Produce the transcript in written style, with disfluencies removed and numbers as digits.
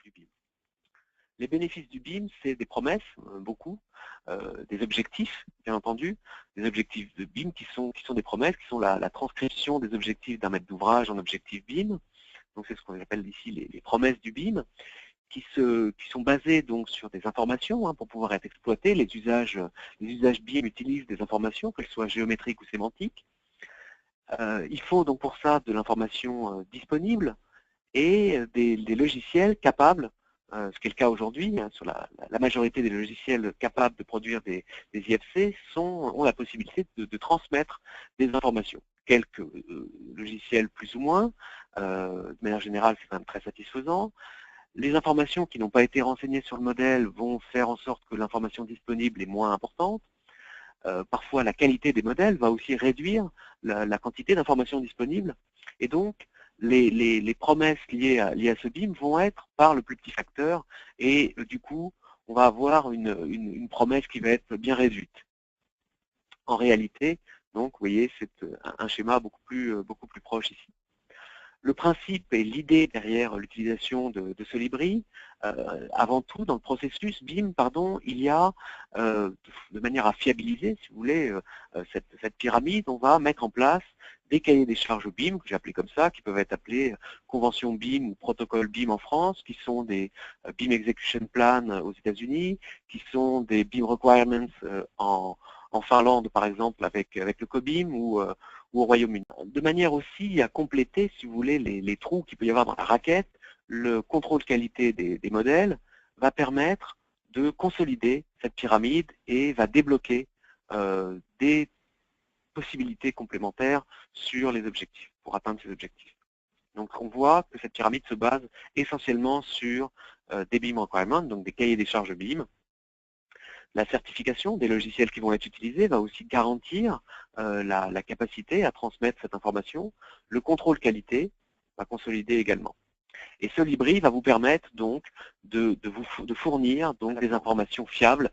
bénéfices du BIM. Les bénéfices du BIM, c'est des promesses, beaucoup, des objectifs, bien entendu, des objectifs de BIM qui sont des promesses, qui sont la transcription des objectifs d'un maître d'ouvrage en objectifs BIM. Donc c'est ce qu'on appelle ici les promesses du BIM, qui sont basées donc sur des informations pour pouvoir être exploitées. Les usages BIM utilisent des informations, qu'elles soient géométriques ou sémantiques. Il faut donc pour ça de l'information disponible et des logiciels capables, ce qui est le cas aujourd'hui, sur la majorité des logiciels capables de produire des IFC ont la possibilité de transmettre des informations. Quelques logiciels plus ou moins, de manière générale c'est quand même très satisfaisant. Les informations qui n'ont pas été renseignées sur le modèle vont faire en sorte que l'information disponible est moins importante. Parfois la qualité des modèles va aussi réduire la quantité d'informations disponibles, et donc les promesses liées à ce BIM vont être par le plus petit facteur, et du coup on va avoir une promesse qui va être bien réduite. En réalité, donc vous voyez, c'est un schéma beaucoup plus proche ici. Le principe et l'idée derrière l'utilisation de Solibri, avant tout, dans le processus BIM, il y a, de manière à fiabiliser, si vous voulez, cette pyramide, on va mettre en place des cahiers des charges BIM, que j'ai appelés comme ça, qui peuvent être appelés convention BIM ou protocole BIM en France, qui sont des BIM Execution Plan aux États-Unis, qui sont des BIM Requirements en Finlande, par exemple, avec le COBIM ou au Royaume-Uni. De manière aussi à compléter, si vous voulez, les trous qu'il peut y avoir dans la raquette, le contrôle qualité des modèles va permettre de consolider cette pyramide et va débloquer des possibilités complémentaires sur les objectifs, pour atteindre ces objectifs. Donc on voit que cette pyramide se base essentiellement sur des BIM requirements, donc des cahiers des charges BIM. La certification des logiciels qui vont être utilisés va aussi garantir la capacité à transmettre cette information. Le contrôle qualité va consolider également. Et Solibri va vous permettre donc de fournir donc des informations fiables